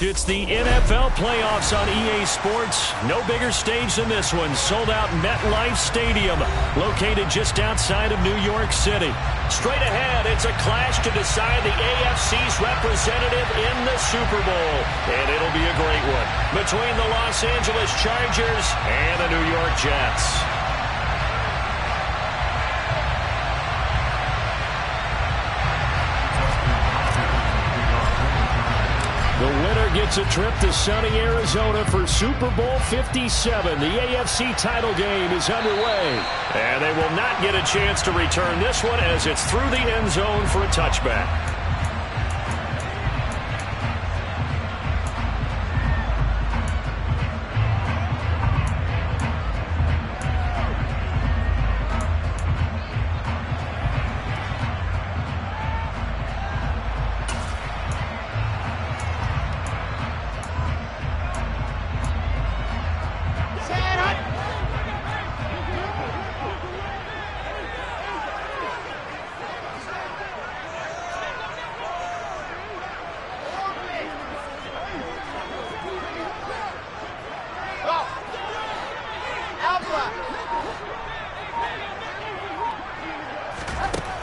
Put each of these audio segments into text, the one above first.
It's the NFL playoffs on EA Sports. No bigger stage than this one. Sold out MetLife Stadium, located just outside of New York City. Straight ahead, it's a clash to decide the AFC's representative in the Super Bowl. And it'll be a great one between the Los Angeles Chargers and the New York Jets. The winner gets a trip to sunny Arizona for Super Bowl 57. The AFC title game is underway. And they will not get a chance to return this one as it's through the end zone for a touchback.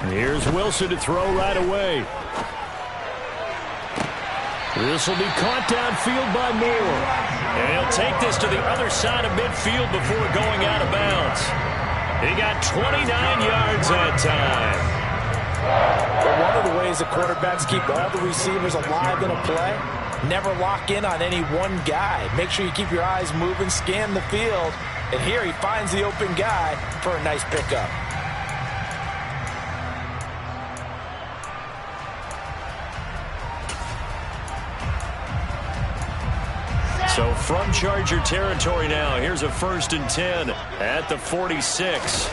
Here's Wilson to throw right away. This will be caught downfield by Moore. And he'll take this to the other side of midfield before going out of bounds. He got 29 yards that time. But one of the ways the quarterbacks keep all the receivers alive in a play, never lock in on any one guy. Make sure you keep your eyes moving, scan the field. And here he finds the open guy for a nice pickup. So from Charger territory now, here's a 1st and 10 at the 46.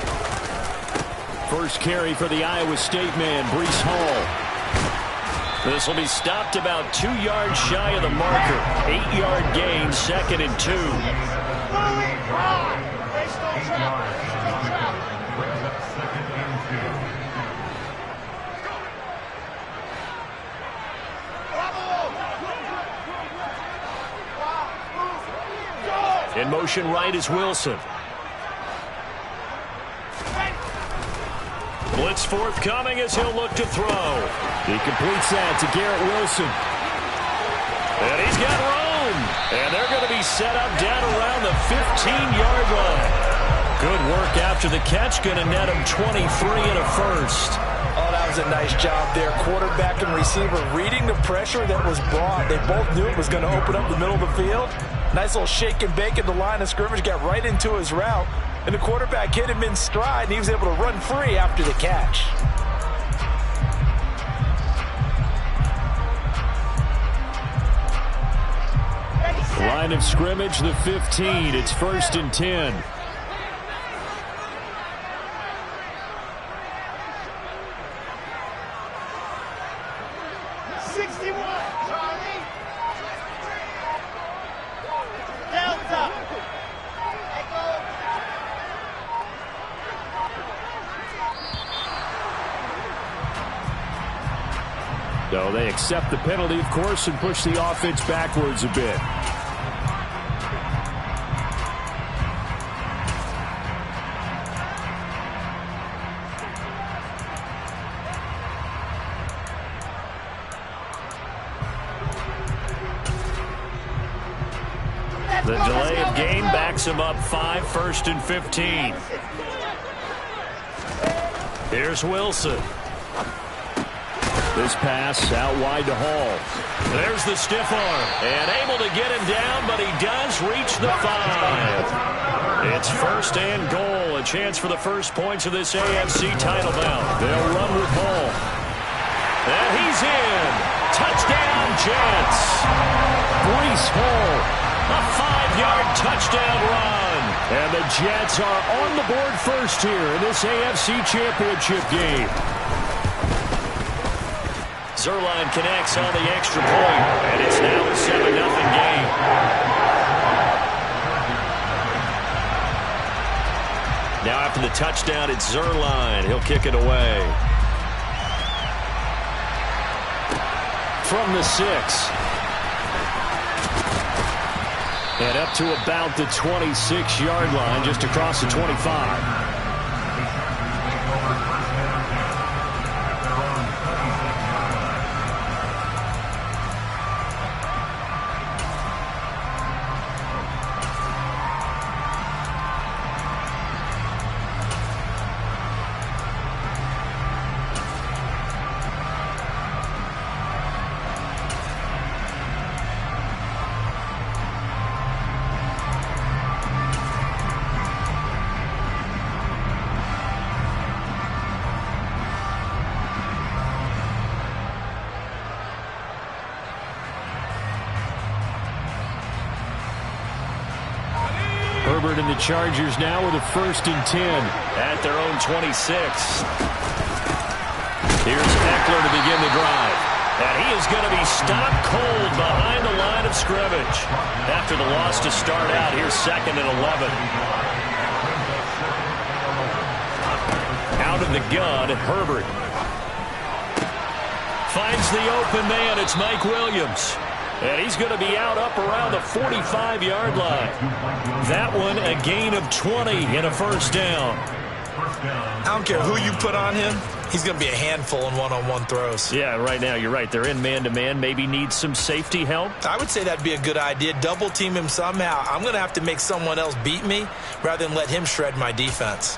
First carry for the Iowa State man, Breece Hall. This will be stopped about 2 yards shy of the marker. 8-yard gain, 2nd and 2. In motion right is Wilson. Blitz forthcoming as he'll look to throw. He completes that to Garrett Wilson. And he's got room. And they're going to be set up down around the 15-yard line. Good work after the catch. Going to net him 23 and a first. Oh, that was a nice job there. Quarterback and receiver reading the pressure that was brought. They both knew it was going to open up the middle of the field. Nice little shake and bake at the line of scrimmage. Got right into his route. And the quarterback hit him in stride. And he was able to run free after the catch. Line of scrimmage, the 15. It's 1st and 10. So they accept the penalty, of course, and push the offense backwards a bit. The delay of game backs him up 5, 1st and 15. Here's Wilson. This pass out wide to Hall. There's the stiff arm. And able to get him down, but he does reach the 5. It's 1st and goal. A chance for the first points of this AFC title bout. They'll run with Hall. And he's in. Touchdown, Jets. Breece Hall. A 5-yard touchdown run. And the Jets are on the board first here in this AFC championship game. Zerline connects on the extra point, and it's now a 7-0 game. Now after the touchdown, it's Zerline. He'll kick it away. From the 6. And up to about the 26-yard line, just across the 25. Herbert and the Chargers now with a 1st and 10 at their own 26. Here's Eckler to begin the drive. And he is going to be stopped cold behind the line of scrimmage. After the loss to start out, here's 2nd and 11. Out of the gun, Herbert. Finds the open man. It's Mike Williams. And he's going to be out up around the 45-yard line. That one a gain of 20 and a 1st down. I don't care who you put on him. He's going to be a handful in one-on-one throws. Yeah, right now you're right. They're in man-to-man. Maybe needs some safety help. I would say that'd be a good idea. Double team him somehow. I'm going to have to make someone else beat me rather than let him shred my defense.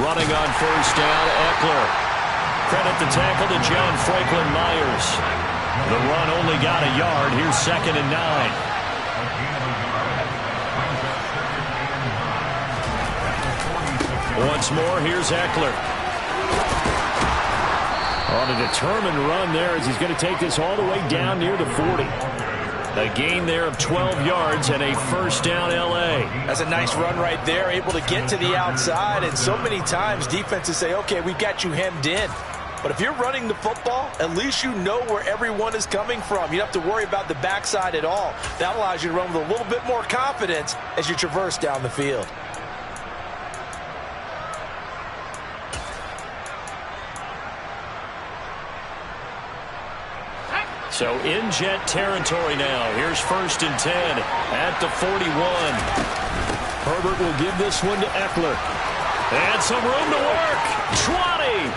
Running on 1st down, Eckler. Credit the tackle to John Franklin Myers. The run only got a yard. Here's 2nd and 9. Once more, here's Eckler. On a determined run there as he's going to take this all the way down near the 40. A gain there of 12 yards and a 1st down L.A. That's a nice run right there, able to get to the outside. And so many times defenses say, okay, we've got you hemmed in. But if you're running the football, at least you know where everyone is coming from. You don't have to worry about the backside at all. That allows you to run with a little bit more confidence as you traverse down the field. So in jet territory now. Here's 1st and 10 at the 41. Herbert will give this one to Eckler. And some room to work. 20.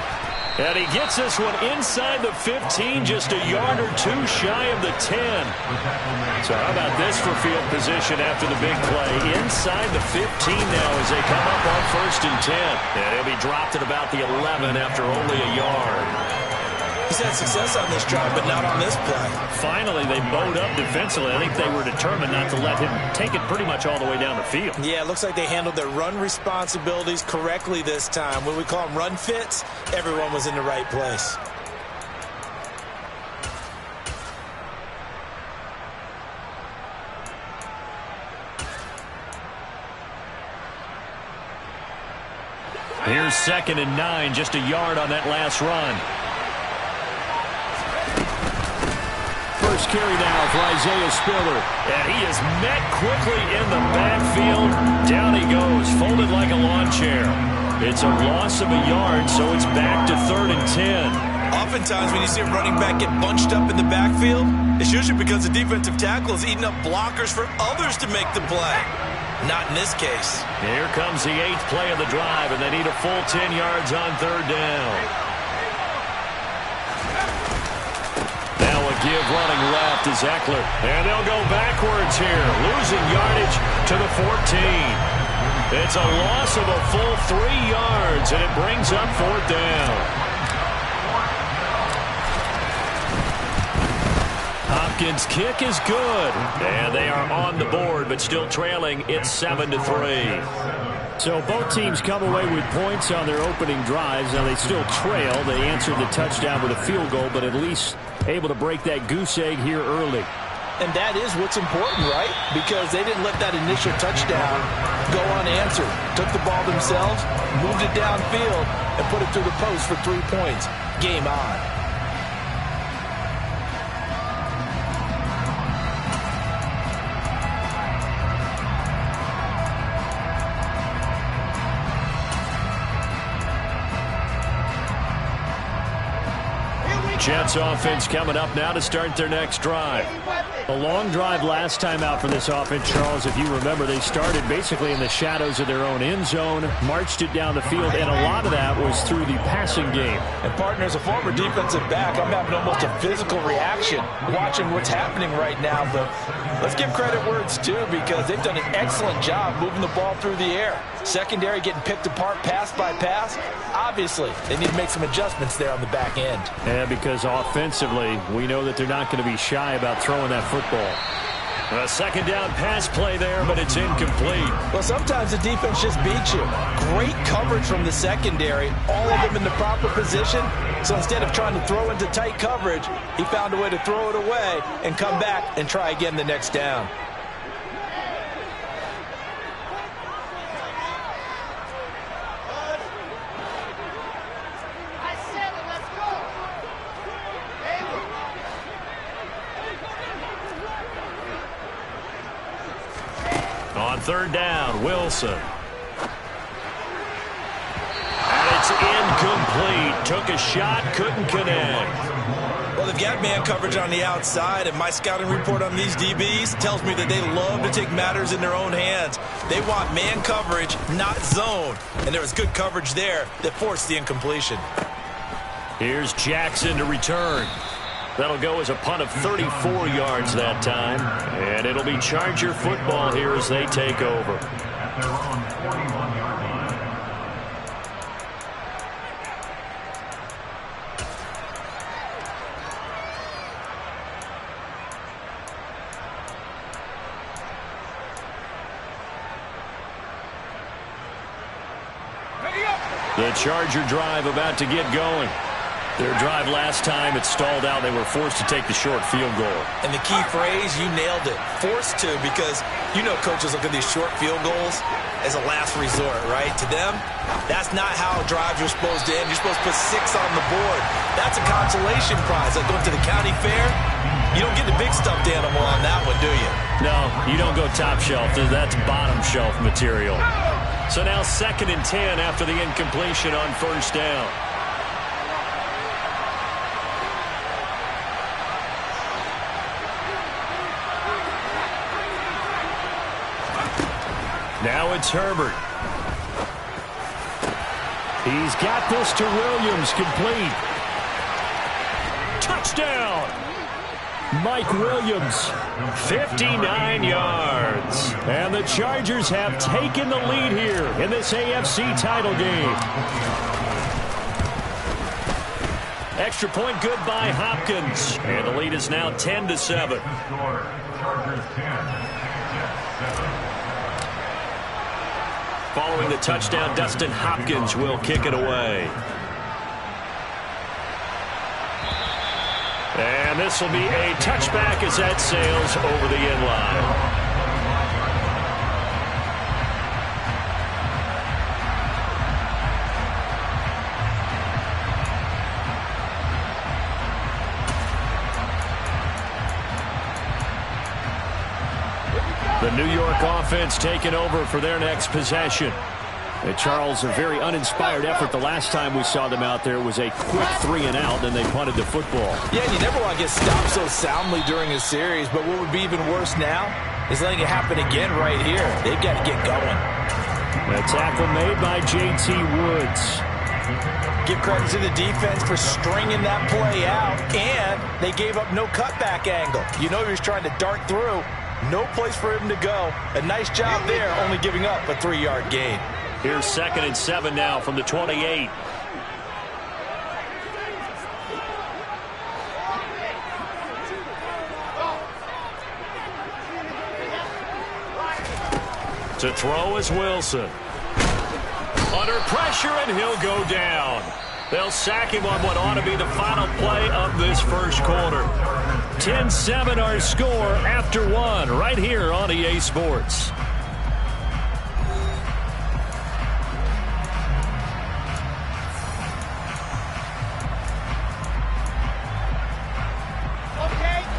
And he gets this one inside the 15, just a yard or 2 shy of the 10. So how about this for field position after the big play? Inside the 15 now as they come up on 1st and 10. And he'll be dropped at about the 11 after only a yard. He's had success on this drive, but not on this play. Finally, they bowed up defensively. I think they were determined not to let him take it pretty much all the way down the field. Yeah, it looks like they handled their run responsibilities correctly this time. When we call them run fits, everyone was in the right place. Here's 2nd and 9, just a yard on that last run. First carry now for Isaiah Spiller. And he is met quickly in the backfield. Down he goes, folded like a lawn chair. It's a loss of a yard, so it's back to 3rd and 10. Oftentimes when you see a running back get bunched up in the backfield, it's usually because the defensive tackle is eating up blockers for others to make the play. Not in this case. Here comes the 8th play of the drive, and they need a full 10 yards on 3rd down. Give running left is Eckler. And they'll go backwards here. Losing yardage to the 14. It's a loss of a full 3 yards, and it brings up 4th down. Hopkins' kick is good. And they are on the board, but still trailing. It's 7-3. So both teams come away with points on their opening drives. Now they still trail. They answered the touchdown with a field goal, but at least able to break that goose egg here early. And that is what's important, right? Because they didn't let that initial touchdown go unanswered. Took the ball themselves, moved it downfield, and put it through the post for 3 points. Game on. Jets offense coming up now to start their next drive. A long drive last time out for this offense, Charles. If you remember, they started basically in the shadows of their own end zone, marched it down the field, and a lot of that was through the passing game. And partner, as a former defensive back, I'm having almost a physical reaction watching what's happening right now. But let's give credit where it's due, because they've done an excellent job moving the ball through the air. Secondary getting picked apart pass by pass. Obviously, they need to make some adjustments there on the back end. Yeah, because offensively, we know that they're not going to be shy about throwing that football. A second down pass play there, but it's incomplete. Well, sometimes the defense just beats you. Great coverage from the secondary, all of them in the proper position. So instead of trying to throw into tight coverage, he found a way to throw it away and come back and try again the next down. On third down, Wilson. And it's incomplete. Took a shot, couldn't connect. Well, they've got man coverage on the outside, and my scouting report on these DBs tells me that they love to take matters in their own hands. They want man coverage, not zone. And there was good coverage there that forced the incompletion. Here's Jackson to return. That'll go as a punt of 34 yards that time. And it'll be Charger football here as they take over. The Charger drive about to get going. Their drive last time, it stalled out. They were forced to take the short field goal. And the key phrase, you nailed it. Forced to, because you know coaches look at these short field goals as a last resort, right? To them, that's not how drives are supposed to end. You're supposed to put 6 on the board. That's a consolation prize. Like going to the county fair, you don't get the big stuffed animal on that one, do you? No, you don't go top shelf. That's bottom shelf material. So now 2nd and 10 after the incompletion on first down. Now it's Herbert. He's got this to Williams, complete. Touchdown! Mike Williams, 59 yards. And the Chargers have taken the lead here in this AFC title game. Extra point good by Hopkins. And the lead is now 10-7. Following the touchdown, Dustin Hopkins will kick it away. And this will be a touchback as that sails over the end line. The New York offense taking over for their next possession. And Charles, a very uninspired effort the last time we saw them out there. It was a quick 3 and out, then they punted the football. Yeah, and you never want to get stopped so soundly during a series, but what would be even worse now is letting it happen again right here. They've got to get going. A tackle made by J.T. Woods. Give credit to the defense for stringing that play out, and they gave up no cutback angle. You know he was trying to dart through. No place for him to go. A nice job there, only giving up a 3-yard gain. Here's 2nd and 7 now from the 28. To throw is Wilson. Under pressure, and he'll go down. They'll sack him on what ought to be the final play of this first quarter. 10-7 our score after one right here on EA Sports.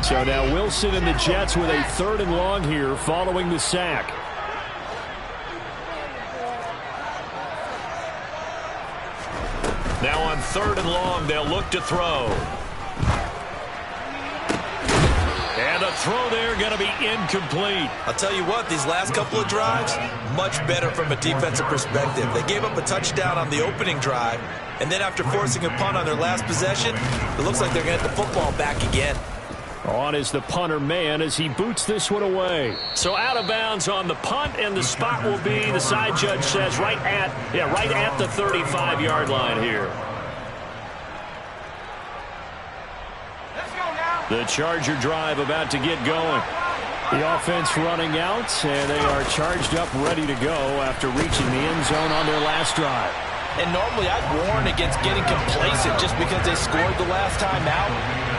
So now Wilson and the Jets with a 3rd and long here following the sack. Now on 3rd and long, they'll look to throw. And a throw there going to be incomplete. I'll tell you what, these last couple of drives, much better from a defensive perspective. They gave up a touchdown on the opening drive, and then after forcing a punt on their last possession, it looks like they're going to get the football back again. On is the punter man as he boots this one away. So out of bounds on the punt, and the spot will be, the side judge says, right at the 35-yard line here. The Charger drive about to get going. The offense running out, and they are charged up, ready to go after reaching the end zone on their last drive. And normally I'd warn against getting complacent just because they scored the last time out.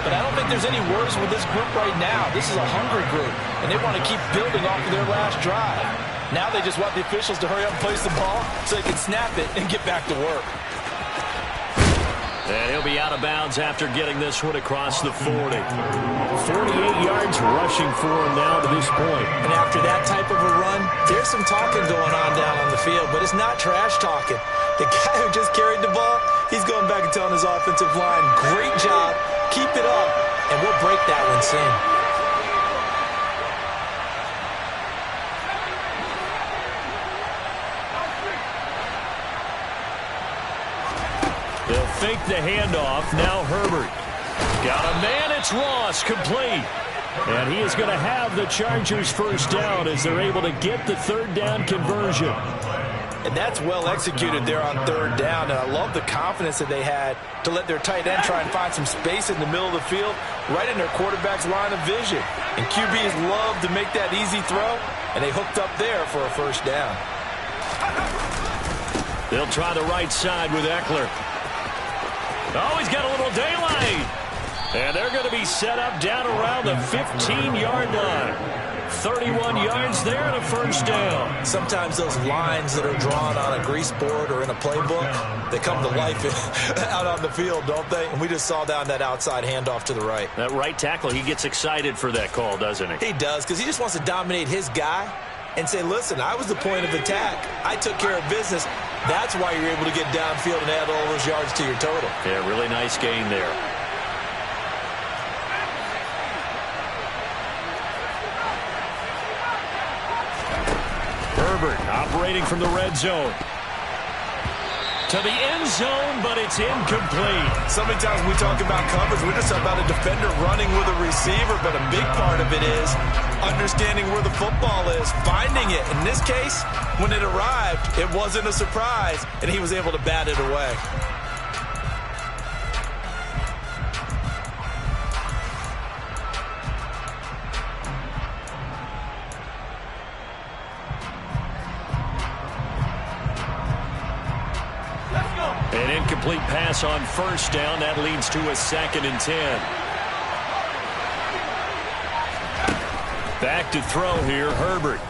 But I don't think there's any worries with this group right now. This is a hungry group, and they want to keep building off of their last drive. Now they just want the officials to hurry up and place the ball so they can snap it and get back to work. And he'll be out of bounds after getting this one across the 40. 48 yards rushing for him now to this point. And after that type of a run, there's some talking going on the field, but it's not trash talking. The guy who just carried the ball, he's going back and telling his offensive line, great job, keep it up, and we'll break that one soon. They'll fake the handoff. Now Herbert. Got a man. It's Ross. Complete. And he is going to have the Chargers first down as they're able to get the 3rd down conversion. And that's well executed there on 3rd down. And I love the confidence that they had to let their tight end try and find some space in the middle of the field, right in their quarterback's line of vision. And QBs love to make that easy throw, and they hooked up there for a first down. They'll try the right side with Eckler. Oh, he's got a little daylight. And they're going to be set up down around the 15-yard line. 31 yards there and a first down. Sometimes those lines that are drawn on a grease board or in a playbook, they come to life out on the field, don't they? And we just saw down that outside handoff to the right. That right tackle, he gets excited for that call, doesn't he? He does, because he just wants to dominate his guy and say, listen, I was the point of attack. I took care of business. That's why you're able to get downfield and add all those yards to your total. Yeah, really nice gain there. Herbert operating from the red zone. To the end zone, but it's incomplete. So many times we talk about coverage, we're just about a defender running with a receiver, but a big part of it is understanding where the football is, finding it. In this case, when it arrived, it wasn't a surprise, and he was able to bat it away. An incomplete pass on first down. That leads to a 2nd and 10. Back to throw here, Herbert.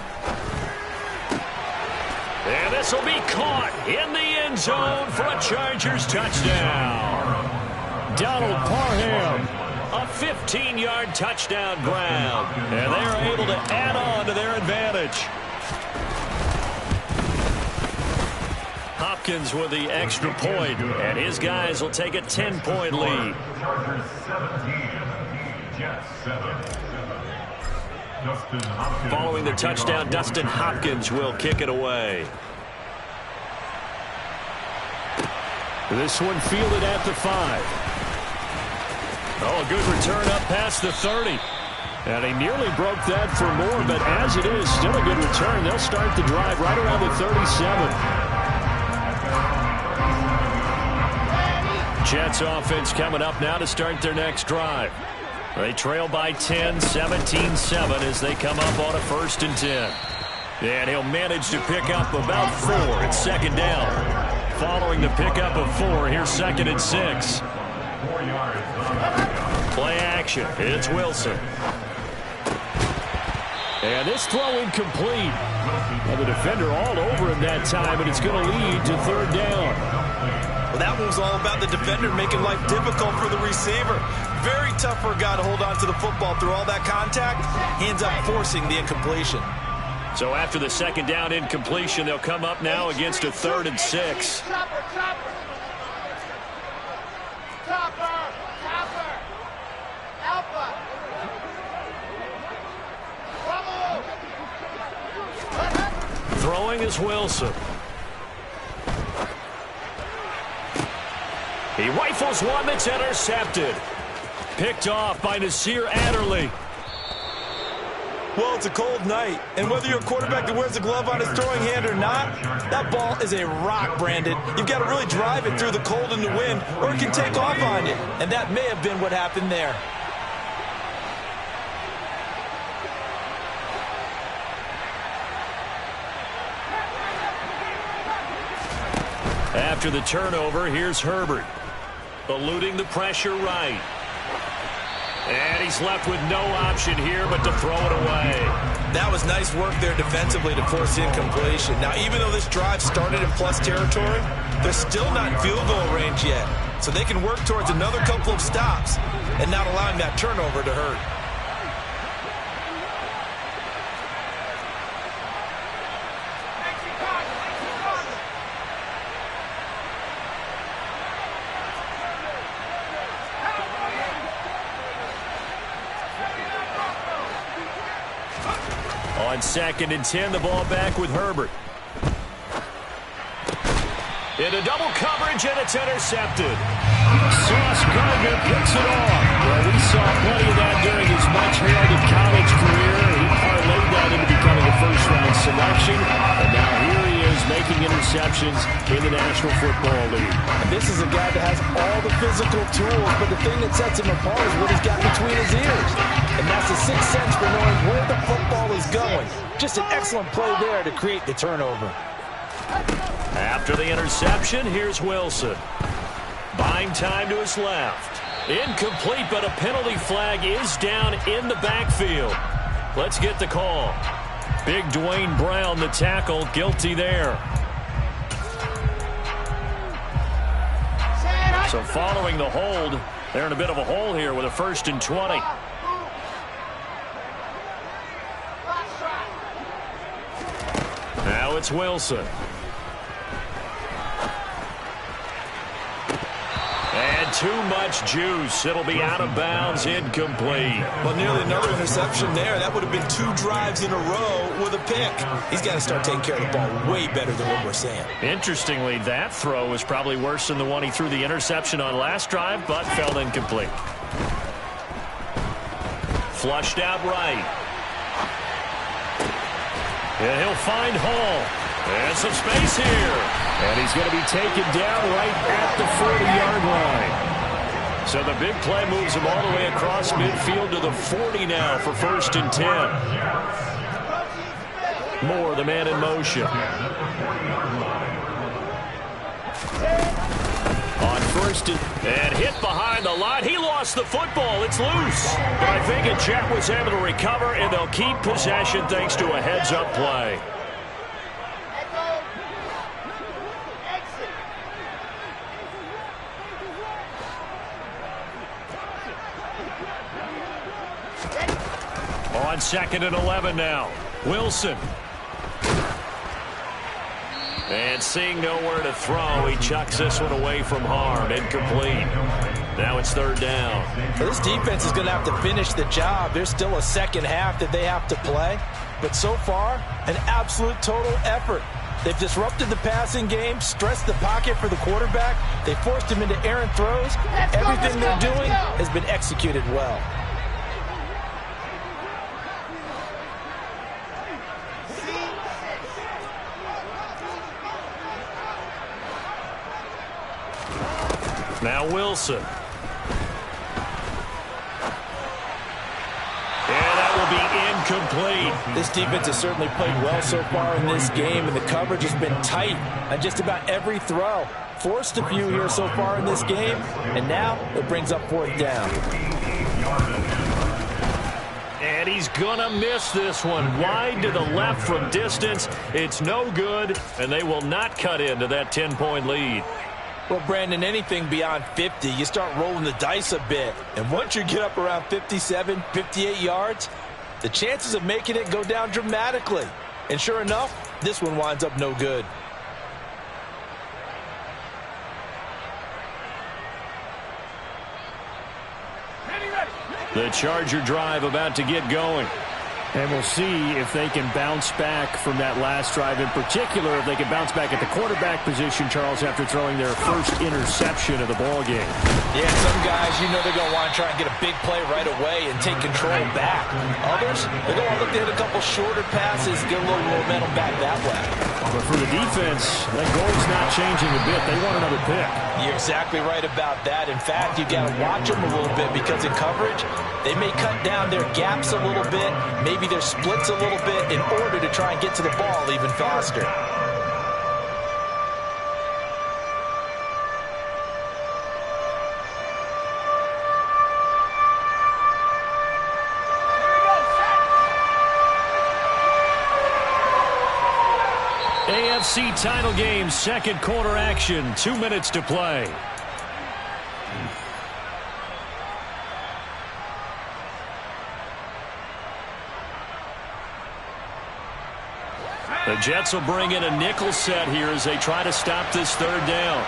And this will be caught in the end zone for a Chargers touchdown. Donald Parham, a 15-yard touchdown grab. And they are able to add on to their advantage. Hopkins with the extra point, and his guys will take a 10-point lead. Following the touchdown, Dustin Hopkins will kick it away. This one fielded at the 5. Oh, a good return up past the 30. And he nearly broke that for more, but as it is, still a good return. They'll start the drive right around the 37. Jets offense coming up now to start their next drive. They trail by 10, 17-7 as they come up on a 1st and 10. And he'll manage to pick up about 4 at 2nd down. following the pickup of 4. Here's 2nd and 6. Play action. It's Wilson. And this throw incomplete. Well, the defender all over him that time, and it's going to lead to 3rd down. Well, that one was all about the defender making life difficult for the receiver. Very tough for a guy to hold on to the football through all that contact. He ends up forcing the incompletion. So after the 2nd down incompletion, they'll come up now against a 3rd and 6. Throwing is Wilson. He rifles one that's intercepted. Picked off by Nasir Adderley. Well, it's a cold night, and whether you're a quarterback that wears a glove on his throwing hand or not, that ball is a rock, Brandon. You've got to really drive it through the cold and the wind, or it can take off on you, and that may have been what happened there. After the turnover, here's Herbert. Eluding the pressure right. And he's left with no option here but to throw it away. That was nice work there defensively to force incompletion. Now, even though this drive started in plus territory, they're still not in field goal range yet. So they can work towards another couple of stops and not allowing that turnover to hurt. On 2nd and 10, the ball back with Herbert. Into double coverage, and it's intercepted. Sauce Gardner picks it off. Well, we saw plenty of that during his much-heralded college career. He parlayed that into becoming a first-round selection. And now here he is making interceptions in the National Football League. And this is a guy that has all the physical tools, but the thing that sets him apart is what he's got between his ears. And that's the sixth sense for knowing where the football is going. Just an excellent play there to create the turnover. After the interception, here's Wilson. Buying time to his left. Incomplete, but a penalty flag is down in the backfield. Let's get the call. Big Dwayne Brown, the tackle, guilty there. So following the hold, they're in a bit of a hole here with a 1st and 20. Now it's Wilson. And too much juice. It'll be out of bounds, incomplete. Well, nearly another interception there. That would have been 2 drives in a row with a pick. He's got to start taking care of the ball way better than what we're saying. Interestingly, that throw was probably worse than the one he threw the interception on last drive, but fell incomplete. Flushed out right. And he'll find Hall. And some space here. And he's going to be taken down right at the 40-yard line. So the big play moves him all the way across midfield to the 40 now for 1st and 10. Moore, the man in motion. On 1st and hit behind the line. He lost the football. It's loose. But I think Jet was able to recover, and they'll keep possession thanks to a heads-up play. On 2nd and 11 now. Wilson. And seeing nowhere to throw, he chucks this one away from harm. Incomplete. Now it's 3rd down. This defense is going to have to finish the job. There's still a second half that they have to play. But so far, an absolute total effort. They've disrupted the passing game, stressed the pocket for the quarterback. They forced him into errant throws. Everything they're doing has been executed well. Now Wilson. And that will be incomplete. This defense has certainly played well so far in this game, and the coverage has been tight on just about every throw. Forced a few here so far in this game, and now it brings up 4th down. And he's going to miss this one. Wide to the left from distance. It's no good, and they will not cut into that 10-point lead. Well, Brandon, anything beyond 50, you start rolling the dice a bit. And once you get up around 57, 58 yards, the chances of making it go down dramatically. And sure enough, this one winds up no good. The Charger drive about to get going. And we'll see if they can bounce back from that last drive. In particular, if they can bounce back at the quarterback position, Charles, after throwing their first interception of the ballgame. Yeah, some guys, you know they're going to want to try and get a big play right away and take control back. Others, they're going to look to hit a couple shorter passes, get a little momentum back that way. But for the defense, that goal's not changing a bit. They want another pick. You're exactly right about that. In fact, you've got to watch them a little bit because in coverage, they may cut down their gaps a little bit, maybe their splits a little bit in order to try and get to the ball even faster. AFC title game, second quarter action, 2 minutes to play. The Jets will bring in a nickel set here as they try to stop this 3rd down.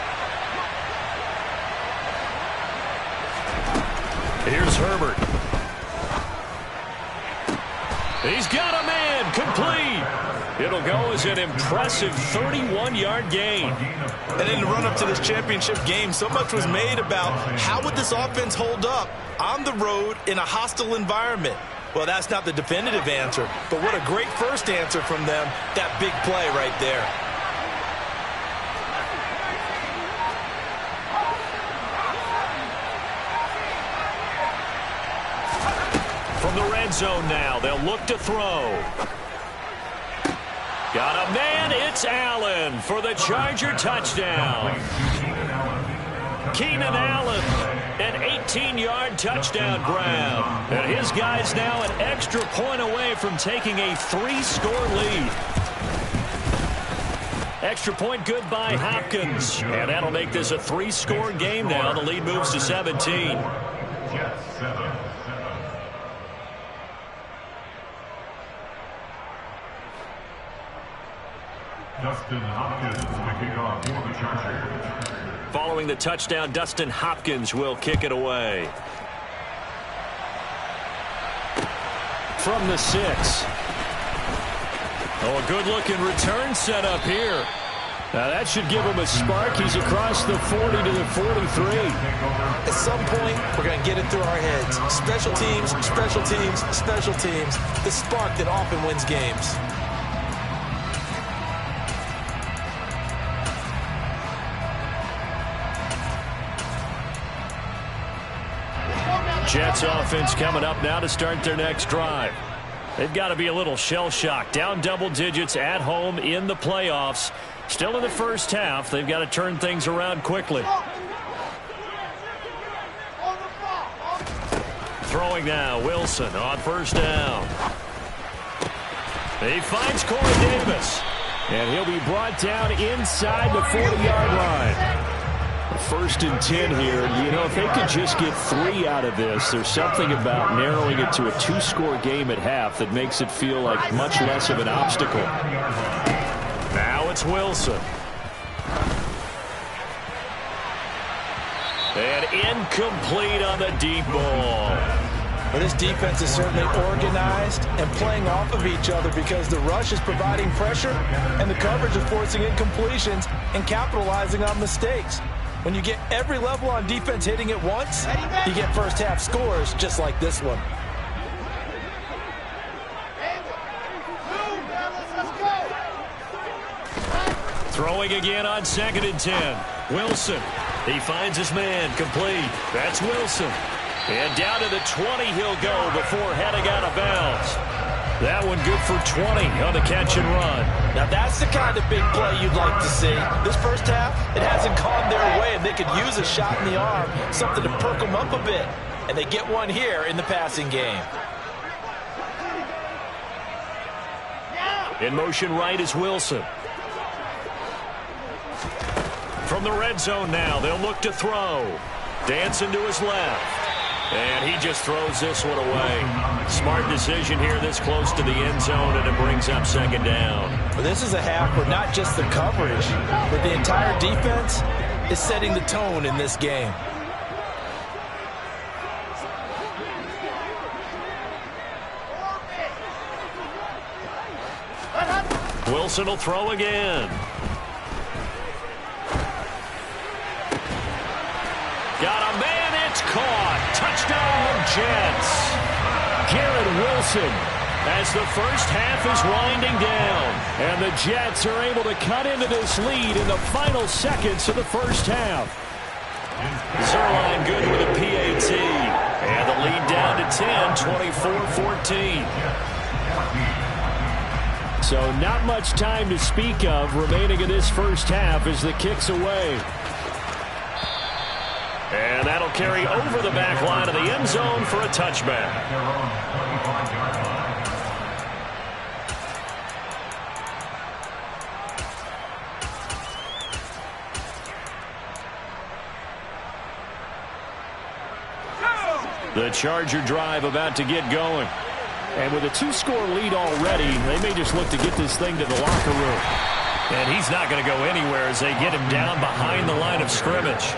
Here's Herbert. He's got a man, complete. It'll go as an impressive 31-yard gain. And in the run-up to this championship game, so much was made about how would this offense hold up on the road in a hostile environment. Well, that's not the definitive answer, but what a great first answer from them, that big play right there. From the red zone now, they'll look to throw. Got a man, it's Allen for the Charger touchdown. Keenan Allen, an 18-yard touchdown grab. And his guy's now an extra point away from taking a 3-score lead. Extra point good by Hopkins. And that'll make this a 3-score game now. The lead moves to 17. Dustin Hopkins to kick off for the Chargers. Following the touchdown, Dustin Hopkins will kick it away. From the 6. Oh, a good-looking return set up here. Now that should give him a spark. He's across the 40 to the 43. At some point, we're going to get it through our heads. Special teams, special teams, special teams. The spark that often wins games. Jets offense coming up now to start their next drive. They've got to be a little shell-shocked. Down double digits at home in the playoffs. Still in the first half. They've got to turn things around quickly. Throwing now, Wilson on first down. He finds Corey Davis. And he'll be brought down inside the 40-yard line. 1st and 10 here. You know, if they could just get 3 out of this, there's something about narrowing it to a 2-score game at half that makes it feel like much less of an obstacle. Now it's Wilson. And incomplete on the deep ball. Well, this defense is certainly organized and playing off of each other because the rush is providing pressure and the coverage is forcing incompletions and capitalizing on mistakes. When you get every level on defense hitting at once, you get first half scores just like this one. Throwing again on 2nd and 10. Wilson. He finds his man, complete. That's Wilson. And down to the 20 he'll go before heading out of bounds. That one good for 20 on the catch and run. Now that's the kind of big play you'd like to see. This first half, it hasn't gone their way, and they could use a shot in the arm, something to perk them up a bit. And they get one here in the passing game. In motion right is Wilson. From the red zone now, they'll look to throw. Dancing to his left. And he just throws this one away. Smart decision here this close to the end zone, and it brings up second down. Well, this is a half where not just the coverage, but the entire defense is setting the tone in this game. Wilson will throw again. Got a man, it's caught. Touchdown, Jets. Garrett Wilson as the first half is winding down. And the Jets are able to cut into this lead in the final seconds of the first half. Zerline good with a PAT. And the lead down to 10, 24-14. So not much time to speak of remaining in this first half as the kick's away. And that'll carry over the back line of the end zone for a touchback. The Charger drive about to get going. And with a two-score lead already, they may just look to get this thing to the locker room. And he's not going to go anywhere as they get him down behind the line of scrimmage.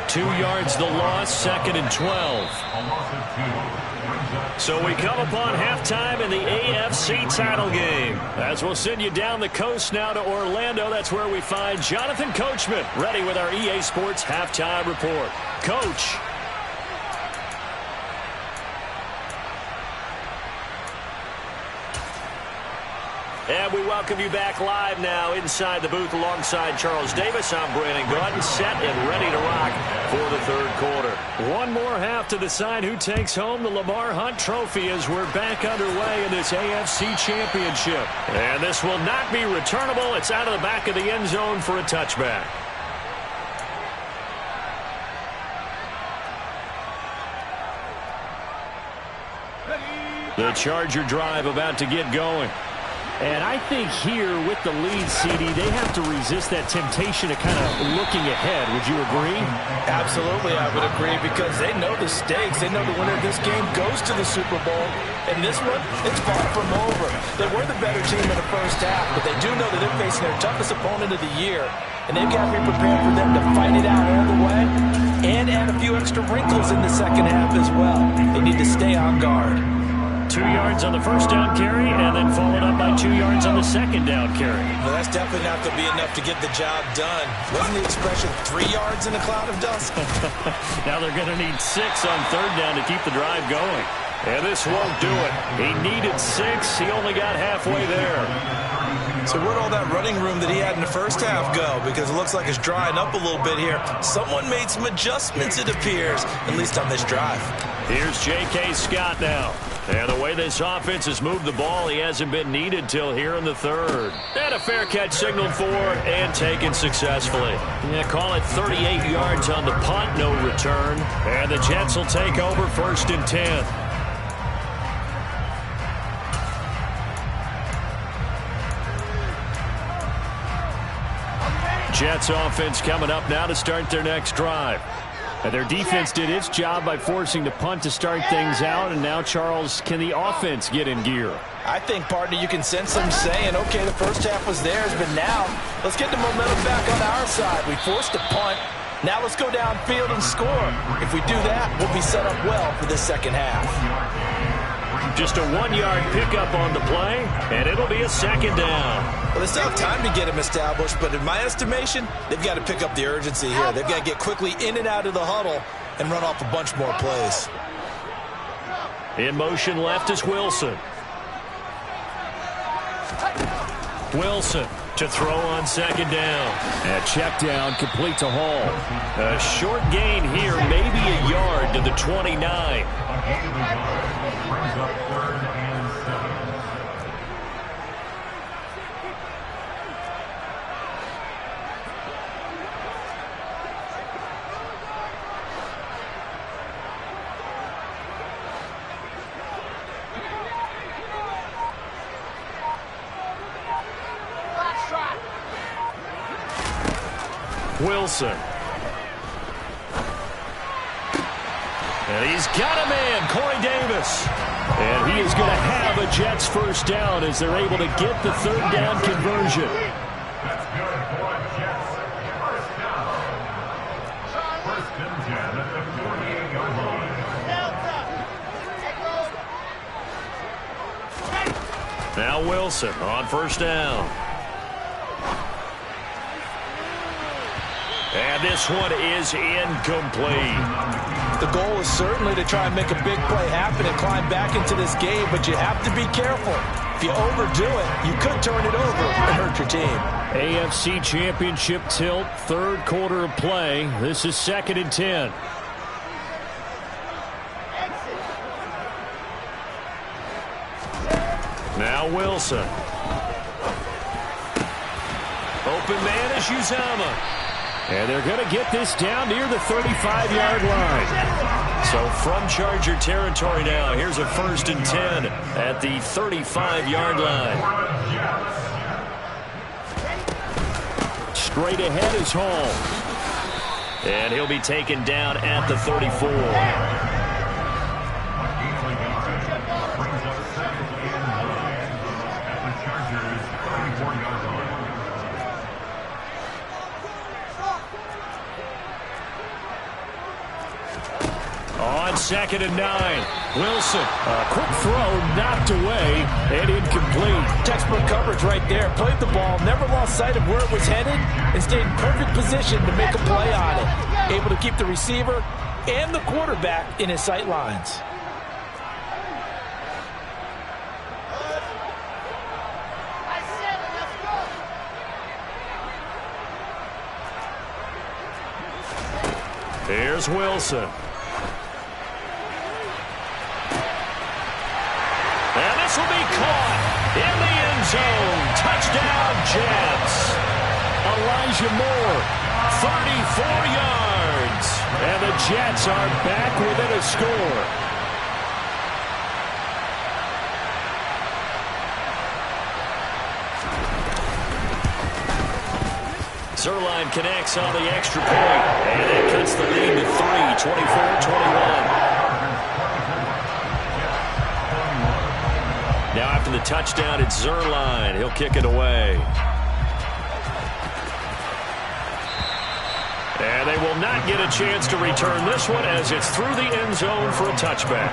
2 yards the loss, second and 12. So we come upon halftime in the AFC title game. As we'll send you down the coast now to Orlando, that's where we find Jonathan Coachman ready with our EA Sports halftime report. Coach. And we welcome you back live now inside the booth alongside Charles Davis. I'm Brandon Gaudin, set and ready to rock for the third quarter. One more half to decide who takes home the Lamar Hunt Trophy as we're back underway in this AFC Championship. And this will not be returnable. It's out of the back of the end zone for a touchback. The Charger drive about to get going. And I think here with the lead, CD, they have to resist that temptation of kind of looking ahead. Would you agree? Absolutely, I would agree, because they know the stakes. They know the winner of this game goes to the Super Bowl. And this one, it's far from over. They were the better team in the first half, but they do know that they're facing their toughest opponent of the year. And they've got to be prepared for them to fight it out all the way and add a few extra wrinkles in the second half as well. They need to stay on guard. 2 yards on the first down carry, and then followed up by 2 yards on the second down carry. Well, that's definitely not going to be enough to get the job done. Wasn't the expression 3 yards in a cloud of dust? Now they're going to need 6 on third down to keep the drive going. And this won't do it. He needed 6. He only got halfway there. So where'd all that running room that he had in the first half go? Because it looks like it's drying up a little bit here. Someone made some adjustments, it appears, at least on this drive. Here's J.K. Scott now. And the way this offense has moved the ball, he hasn't been needed till here in the third. And a fair catch signaled for and taken successfully. Yeah, call it 38 yards on the punt, no return. And the Jets will take over first and 10. Jets offense coming up now to start their next drive. And their defense did its job by forcing the punt to start things out. And now, Charles, can the offense get in gear? I think, partner, you can sense them saying, okay, the first half was theirs, but now let's get the momentum back on our side. We forced a punt. Now let's go downfield and score. If we do that, we'll be set up well for the second half. Just a 1-yard pickup on the play, and it'll be a second down. Well, they still have time to get him established, but in my estimation, they've got to pick up the urgency here. They've got to get quickly in and out of the huddle and run off a bunch more plays. In motion left is Wilson. Wilson to throw on second down. And check down, complete to Hall. A short gain here, maybe a yard to the 29. Wilson. And he's got a man, Corey Davis. And he is going to have a Jets first down as they're able to get the third down conversion. That's good for Jets. First down. First and 10 at the 48-yard line. Now Wilson on first down. And this one is incomplete. The goal is certainly to try and make a big play happen and climb back into this game, but you have to be careful. If you overdo it, you could turn it over and hurt your team. AFC Championship tilt, third quarter of play. This is 2nd and 10. Now Wilson. Open man is Uzama. And they're going to get this down near the 35-yard line. So from Charger territory now, here's a 1st and 10 at the 35-yard line. Straight ahead is Hall. And he'll be taken down at the 34. On 2nd and 9, Wilson. A quick throw knocked away and incomplete. Textbook coverage right there. Played the ball, never lost sight of where it was headed, and stayed in perfect position to make a play on it. Able to keep the receiver and the quarterback in his sight lines. Here's Wilson. And this will be caught in the end zone. Touchdown, Jets. Elijah Moore, 34 yards. And the Jets are back within a score. Zerline connects on the extra point. And it cuts the lead to 3, 24-21. Now after the touchdown, it's Zerline. He'll kick it away. And they will not get a chance to return this one as it's through the end zone for a touchback.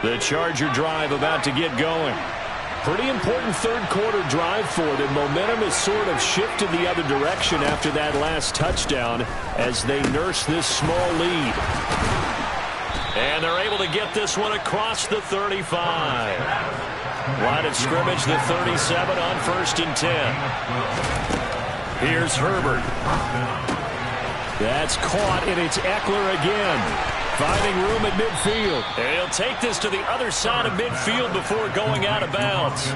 The Charger drive about to get going. Pretty important third quarter drive for them. Momentum has sort of shifted the other direction after that last touchdown as they nurse this small lead. And they're able to get this one across the 35. Line of scrimmage, the 37 on 1st and 10. Here's Herbert. That's caught, and it's Eckler again. Finding room at midfield. And he'll take this to the other side of midfield before going out of bounds.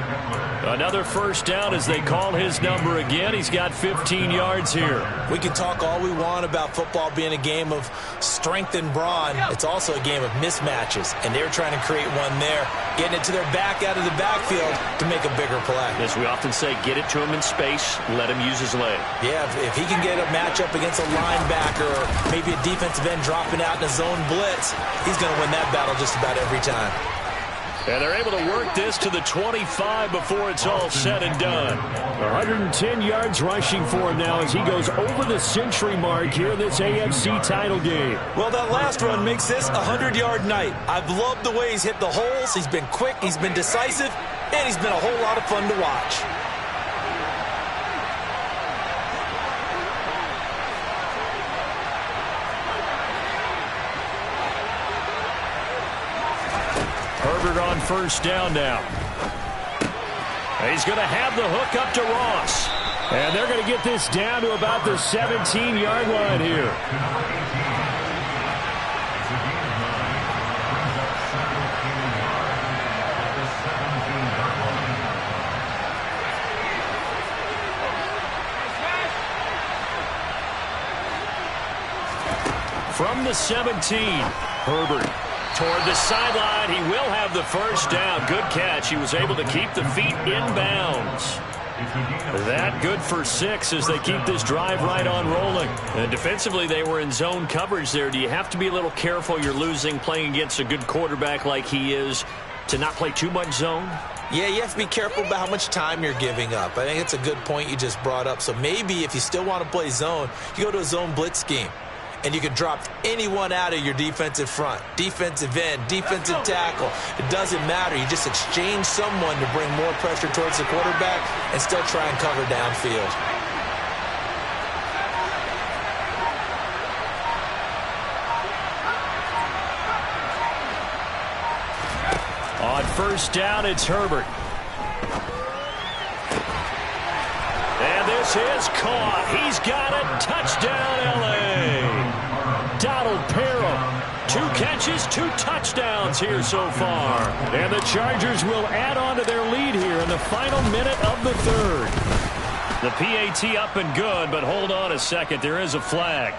Another first down as they call his number again. He's got 15 yards here. We can talk all we want about football being a game of strength and brawn. It's also a game of mismatches, and they're trying to create one there, getting it to their back out of the backfield to make a bigger play. As we often say, get it to him in space, let him use his leg. Yeah, if he can get a matchup against a linebacker or maybe a defensive end dropping out in a zone blitz, he's going to win that battle just about every time. And they're able to work this to the 25 before it's all said and done. 110 yards rushing for him now as he goes over the century mark here in this AFC title game. Well, that last run makes this a 100-yard night. I've loved the way he's hit the holes. He's been quick, he's been decisive, and he's been a whole lot of fun to watch. Herbert on first down now. He's going to have the hook up to Ross. And they're going to get this down to about the 17-yard line here. From from the 17. Herbert toward the sideline. He will have the first down. Good catch. He was able to keep the feet in bounds. That good for 6 as they keep this drive right on rolling. And defensively, they were in zone coverage there. Do you have to be a little careful? You're losing playing against a good quarterback like he is to not play too much zone? Yeah, you have to be careful about how much time you're giving up. I think it's a good point you just brought up. So maybe if you still want to play zone, you go to a zone blitz scheme. And you can drop anyone out of your defensive front, defensive end, defensive tackle. It doesn't matter. You just exchange someone to bring more pressure towards the quarterback and still try and cover downfield. On first down, it's Herbert. And this is caught. He's got it. Touchdown, L.A. Donald Parham. 2 catches, 2 touchdowns here so far. And the Chargers will add on to their lead here in the final minute of the 3rd. The PAT up and good, but hold on a second. There is a flag.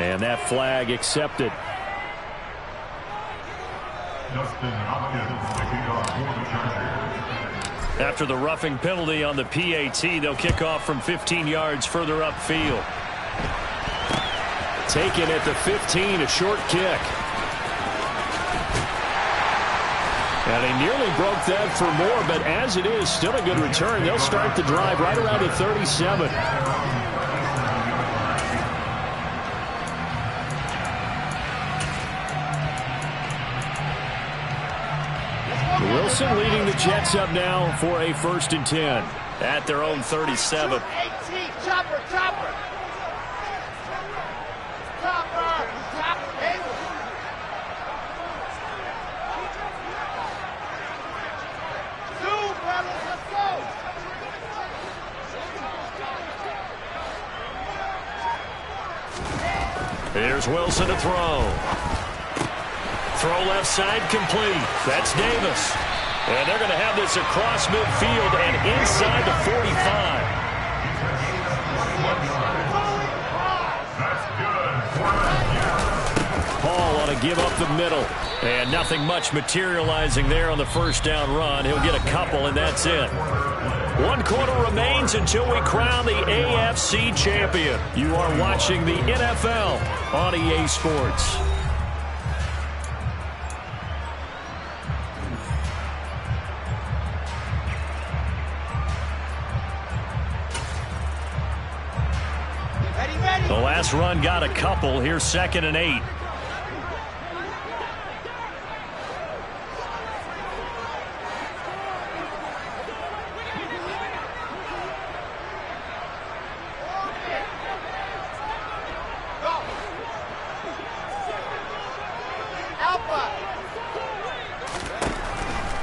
And that flag accepted. After the roughing penalty on the PAT, they'll kick off from 15 yards further upfield. Taken at the 15, a short kick. And he nearly broke that for more, but as it is, still a good return. They'll start the drive right around the 37. Wilson leading the Jets up now for a 1st and 10 at their own 37. 18, chopper, chopper. Chopper, chopper, two, brothers, let's go. Here's Wilson to throw. Throw left side complete. That's Davis. And they're going to have this across midfield and inside the 45. Hall on a give up the middle. And nothing much materializing there on the first down run. He'll get a couple, and that's it. 1 quarter remains until we crown the AFC champion. You are watching the NFL on EA Sports. The last run got a couple. Here's 2nd and 8.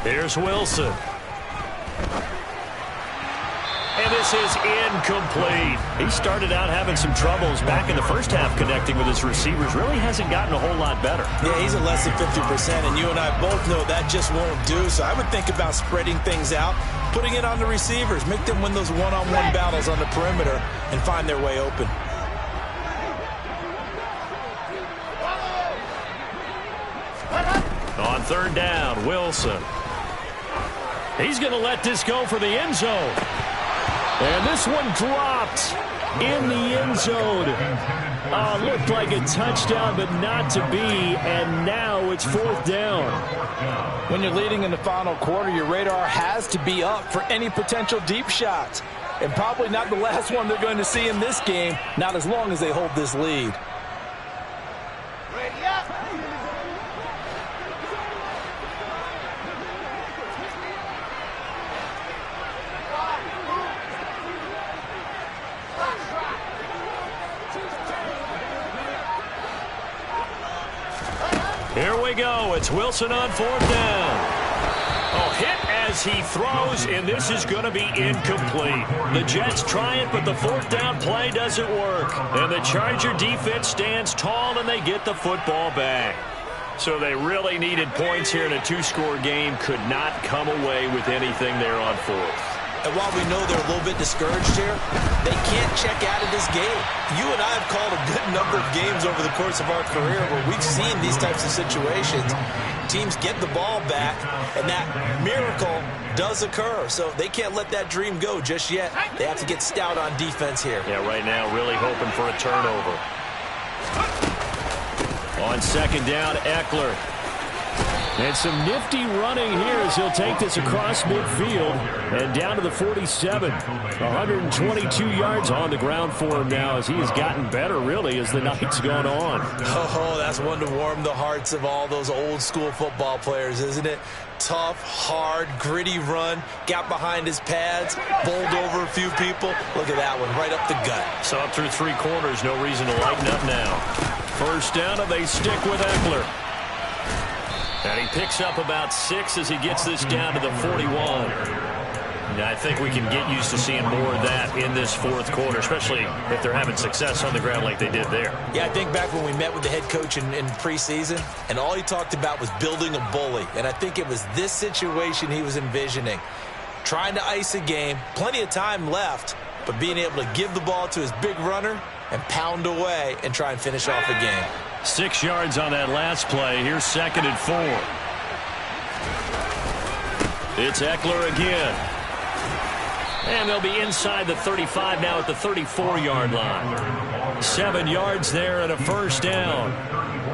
Here's Wilson. And this is incomplete. He started out having some troubles back in the first half connecting with his receivers. Really hasn't gotten a whole lot better. Yeah, he's at less than 50%, and you and I both know that just won't do. So I would think about spreading things out, putting it on the receivers, make them win those one-on-one battles on the perimeter and find their way open. On 3rd down, Wilson. He's going to let this go for the end zone. And this one dropped in the end zone. Looked like a touchdown, but not to be. And now it's 4th down. When you're leading in the final quarter, your radar has to be up for any potential deep shots. And probably not the last one they're going to see in this game, not as long as they hold this lead. Ready up. Here we go. It's Wilson on 4th down. Oh, hit as he throws, and this is going to be incomplete. The Jets try it, but the 4th down play doesn't work. And the Charger defense stands tall, and they get the football back. So they really needed points here in a 2-score game. Could not come away with anything there on 4th. And while we know they're a little bit discouraged here, they can't check out of this game. You and I have called a good number of games over the course of our career where we've seen these types of situations. Teams get the ball back, and that miracle does occur. So they can't let that dream go just yet. They have to get stout on defense here. Yeah, right now really hoping for a turnover. On second down, Eckler. And some nifty running here as he'll take this across midfield and down to the 47. 122 yards on the ground for him now as he has gotten better, really, as the night's gone on. Oh, that's one to warm the hearts of all those old school football players, isn't it? Tough, hard, gritty run, got behind his pads, bowled over a few people. Look at that one, right up the gut. So up through 3 quarters, no reason to lighten up now. First down, and they stick with Eckler. And he picks up about 6 as he gets this down to the 41. And I think we can get used to seeing more of that in this fourth quarter, especially if they're having success on the ground like they did there. Yeah, I think back when we met with the head coach in preseason, and all he talked about was building a bully. And I think it was this situation he was envisioning. Trying to ice a game, plenty of time left, but being able to give the ball to his big runner and pound away and try and finish off a game. 6 yards on that last play. Here's 2nd and 4. It's Eckler again. And they'll be inside the 35 now at the 34-yard line. 7 yards there and a first down.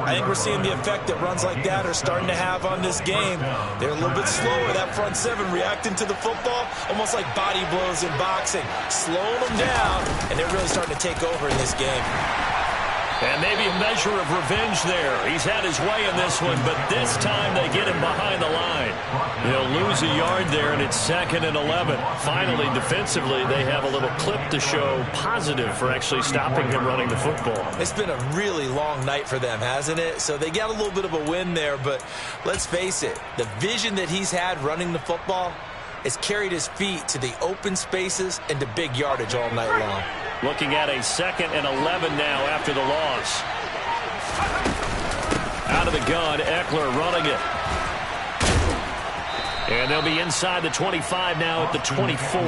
I think we're seeing the effect that runs like that are starting to have on this game. They're a little bit slower, that front 7 reacting to the football, almost like body blows in boxing, slowing them down, and they're really starting to take over in this game. And maybe a measure of revenge there. He's had his way in this one, but this time they get him behind the line. He'll lose a yard there, and it's 2nd and 11. Finally, defensively, they have a little clip to show positive for actually stopping him running the football. It's been a really long night for them, hasn't it? So they got a little bit of a win there, but let's face it, the vision that he's had running the football has carried his feet to the open spaces and to big yardage all night long. Looking at a 2nd and 11 now after the loss. Out of the gun, Eckler running it. And they'll be inside the 25 now at the 24.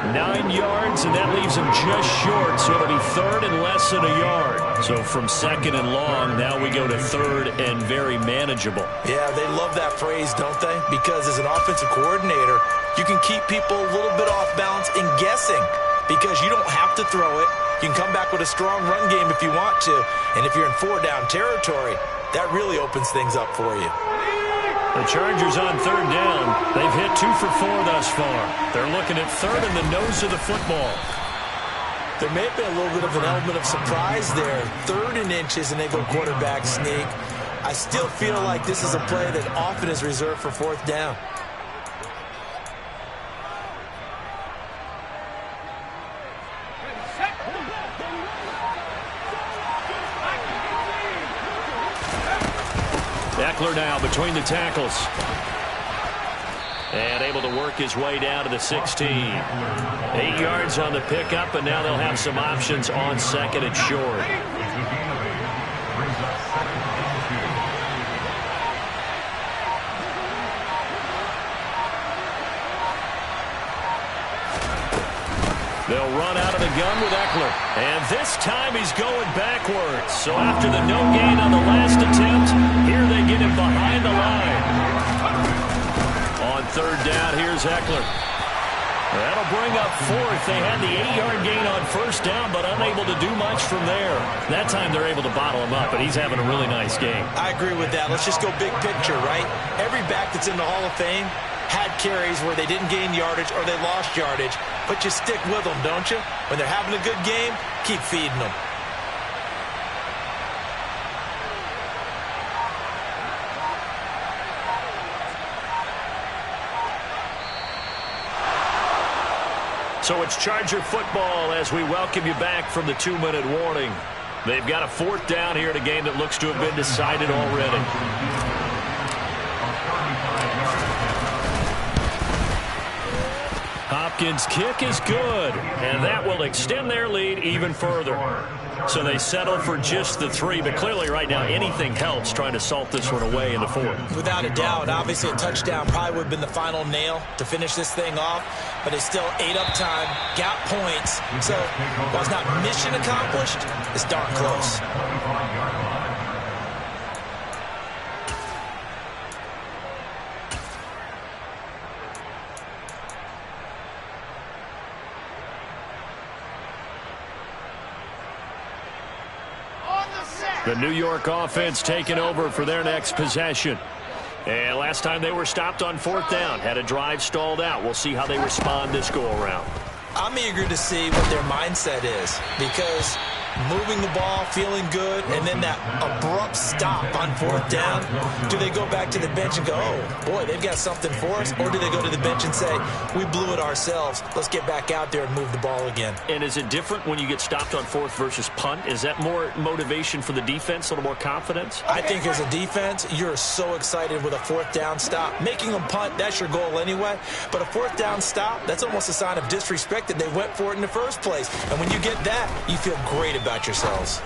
9 yards, and that leaves him just short, so it'll be 3rd and less than a yard. So from 2nd and long, now we go to 3rd and very manageable. Yeah, they love that phrase, don't they? Because as an offensive coordinator, you can keep people a little bit off balance and guessing. Because you don't have to throw it. You can come back with a strong run game if you want to. And if you're in 4-down territory, that really opens things up for you. The Chargers on 3rd down. They've hit 2 for 4 thus far. They're looking at 3rd in the nose of the football. There may have been a little bit of an element of surprise there. 3rd and inches, and they go quarterback sneak. I still feel like this is a play that often is reserved for 4th down. Eckler now between the tackles. And able to work his way down to the 16. 8 yards on the pickup, and now they'll have some options on 2nd and short. They'll run out of the gun with Eckler. And this time he's going backwards. So after the no gain on the last attempt, here they get him behind the line. On 3rd down, here's Eckler. That'll bring up 4th. They had the 8-yard gain on 1st down, but unable to do much from there. That time they're able to bottle him up, but he's having a really nice game. I agree with that. Let's just go big picture, right? Every back that's in the Hall of Fame had carries where they didn't gain yardage or they lost yardage, but you stick with them, don't you? When they're having a good game, keep feeding them. So it's Charger football as we welcome you back from the 2-minute warning. They've got a 4th down here in a game that looks to have been decided already. Hopkins' kick is good, and that will extend their lead even further. So they settle for just the 3, but clearly right now anything helps trying to salt this one away in the 4th. Without a doubt, obviously a touchdown probably would have been the final nail to finish this thing off, but it's still 8 up time, got points, so while it's not mission accomplished, it's darn close. The New York offense taking over for their next possession. And last time they were stopped on 4th down, had a drive stalled out. We'll see how they respond this go-around. I'm eager to see what their mindset is, because moving the ball, feeling good, and then that abrupt stop on 4th down, do they go back to the bench and go, oh, boy, they've got something for us, or do they go to the bench and say, we blew it ourselves, let's get back out there and move the ball again? And is it different when you get stopped on 4th versus punt? Is that more motivation for the defense, a little more confidence? I think as a defense, you're so excited with a 4th down stop. Making them punt, that's your goal anyway, but a 4th down stop, that's almost a sign of disrespect that they went for it in the first place. And when you get that, you feel great about yourselves.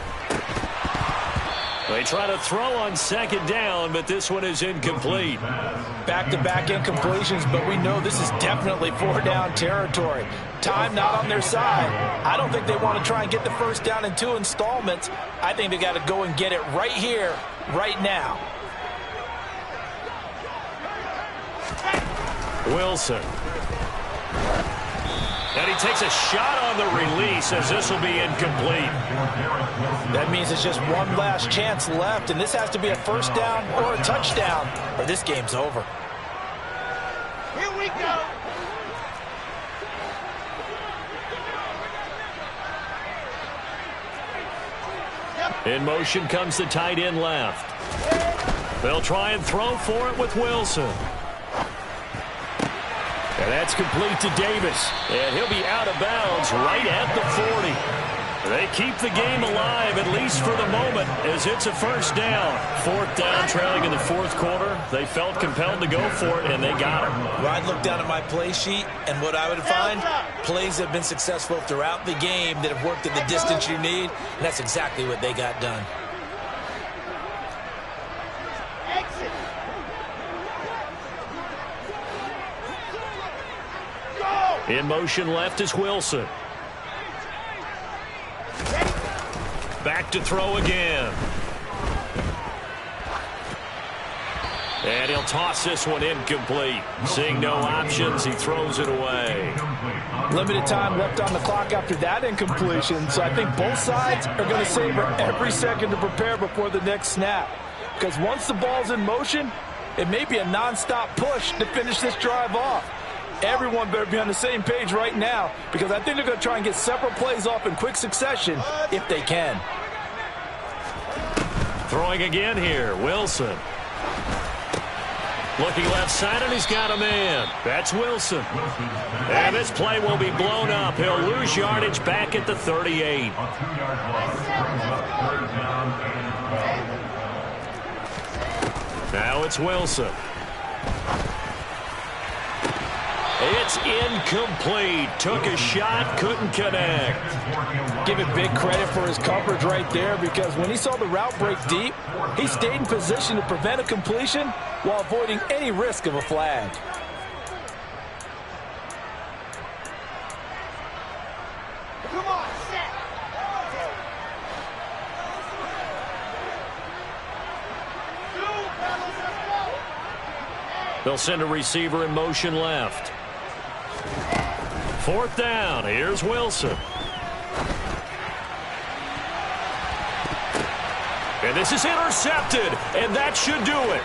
They try to throw on 2nd down, but this one is incomplete. Back-to-back incompletions, but we know this is definitely 4th down territory. Time not on their side. I don't think they want to try and get the 1st down in 2 installments. I think they got to go and get it right here, right now. Wilson. And he takes a shot on the release as this will be incomplete. That means it's just one last chance left, and this has to be a 1st down or a touchdown, or this game's over. Here we go. In motion comes the tight end left. They'll try and throw for it with Wilson. And that's complete to Davis. And he'll be out of bounds right at the 40. They keep the game alive, at least for the moment, as it's a 1st down. 4th down, trailing in the 4th quarter. They felt compelled to go for it, and they got it. Well, I'd look down at my play sheet, and what I would find, plays have been successful throughout the game that have worked at the distance you need, and that's exactly what they got done. In motion left is Wilson. Back to throw again. And he'll toss this one incomplete. Seeing no options, he throws it away. Limited time left on the clock after that incompletion, so I think both sides are going to savor every second to prepare before the next snap. Because once the ball's in motion, it may be a nonstop push to finish this drive off. Everyone better be on the same page right now, because I think they're going to try and get several plays off in quick succession if they can. Throwing again here, Wilson. Looking left side, and he's got a man. That's Wilson. And this play will be blown up. He'll lose yardage back at the 38. Now it's Wilson. It's incomplete. Took a shot, couldn't connect. Give it big credit for his coverage right there, because when he saw the route break deep, he stayed in position to prevent a completion while avoiding any risk of a flag. Come on, set. They'll send a receiver in motion left. 4th down. Here's Wilson. And this is intercepted, and that should do it.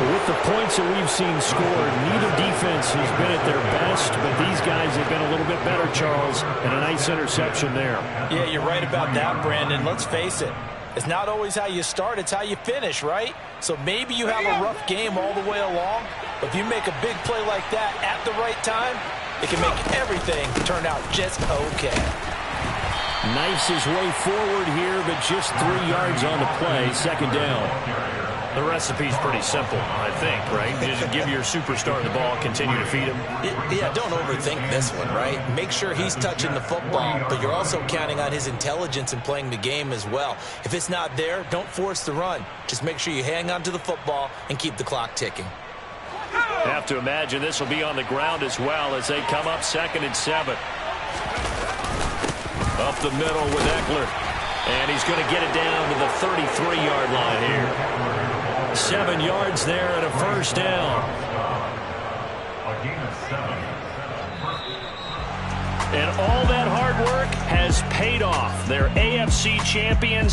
With the points that we've seen scored, neither defense has been at their best, but these guys have been a little bit better, Charles, and a nice interception there. Yeah, you're right about that, Brandon. Let's face it. It's not always how you start, it's how you finish, right? So maybe you have a rough game all the way along, but if you make a big play like that at the right time, it can make everything turn out just okay. Knifes his way forward here, but just 3 yards on the play, 2nd down. The recipe's pretty simple, I think, right? Just give your superstar the ball, continue to feed him. Yeah, don't overthink this one, right? Make sure he's touching the football, but you're also counting on his intelligence in playing the game as well. If it's not there, don't force the run. Just make sure you hang on to the football and keep the clock ticking. Have to imagine this will be on the ground as well as they come up 2nd and 7. Up the middle with Eckler. And he's going to get it down to the 33-yard line here. 7 yards there and a first down. A gain of 7. And all that hard work has paid off. They're AFC champions.